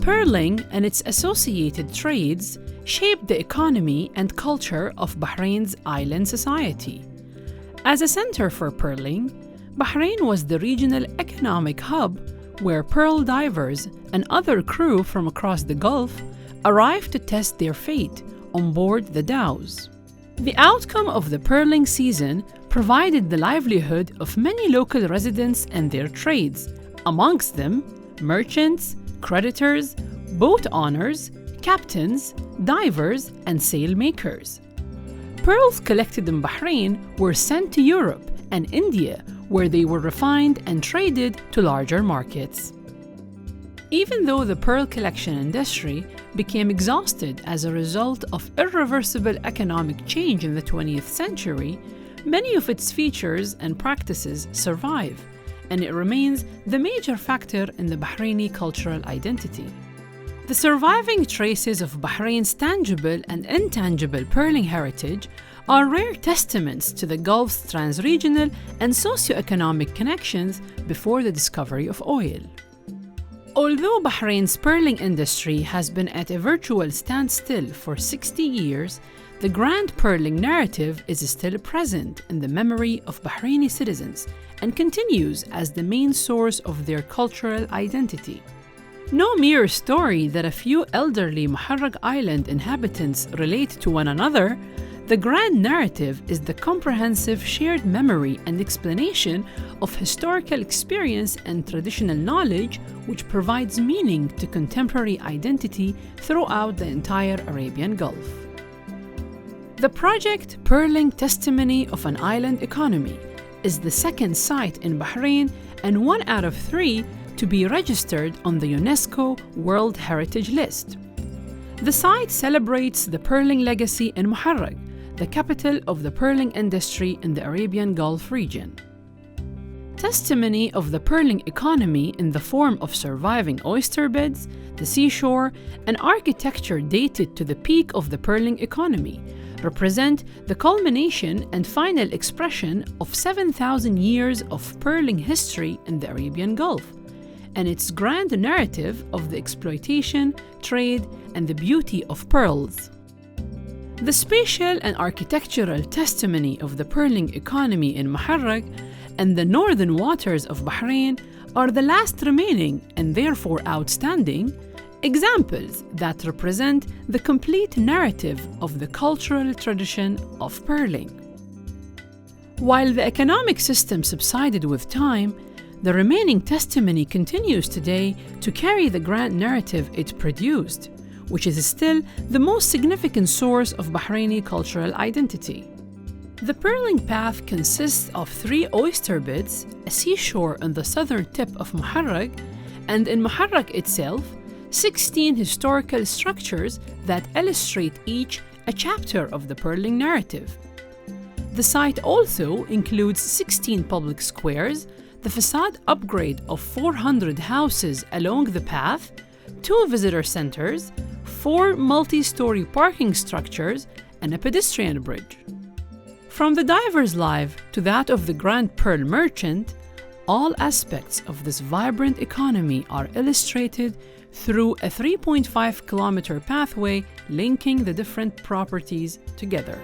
Pearling and its associated trades shaped the economy and culture of Bahrain's island society. As a center for pearling, Bahrain was the regional economic hub where pearl divers and other crew from across the Gulf arrived to test their fate on board the dhows. The outcome of the pearling season provided the livelihood of many local residents and their trades, amongst them merchants, creditors, boat owners, captains, divers, and sailmakers. Pearls collected in Bahrain were sent to Europe and India, where they were refined and traded to larger markets. Even though the pearl collection industry became exhausted as a result of irreversible economic change in the 20th century, many of its features and practices survive, and it remains the major factor in the Bahraini cultural identity. The surviving traces of Bahrain's tangible and intangible pearling heritage are rare testaments to the Gulf's transregional and socio-economic connections before the discovery of oil. Although Bahrain's pearling industry has been at a virtual standstill for 60 years, the grand pearling narrative is still present in the memory of Bahraini citizens and continues as the main source of their cultural identity. No mere story that a few elderly Muharraq Island inhabitants relate to one another, the grand narrative is the comprehensive shared memory and explanation of historical experience and traditional knowledge which provides meaning to contemporary identity throughout the entire Arabian Gulf. The project Pearling Testimony of an Island Economy is the second site in Bahrain and one out of 3 to be registered on the UNESCO World Heritage List. The site celebrates the pearling legacy in Muharraq, the capital of the pearling industry in the Arabian Gulf region. Testimony of the pearling economy in the form of surviving oyster beds, the seashore, and architecture dated to the peak of the pearling economy represent the culmination and final expression of 7,000 years of pearling history in the Arabian Gulf, and its grand narrative of the exploitation, trade, and the beauty of pearls. The spatial and architectural testimony of the pearling economy in Muharraq and the northern waters of Bahrain are the last remaining, and therefore outstanding, examples that represent the complete narrative of the cultural tradition of pearling. While the economic system subsided with time, the remaining testimony continues today to carry the grand narrative it produced, which is still the most significant source of Bahraini cultural identity. The Pearling Path consists of 3 oyster beds, a seashore on the southern tip of Muharraq, and in Muharraq itself, 16 historical structures that illustrate each a chapter of the pearling narrative. The site also includes 16 public squares, the facade upgrade of 400 houses along the path, 2 visitor centers, 4 multi-story parking structures, and a pedestrian bridge. From the diver's life to that of the Grand Pearl merchant, all aspects of this vibrant economy are illustrated through a 3.5-kilometer pathway linking the different properties together.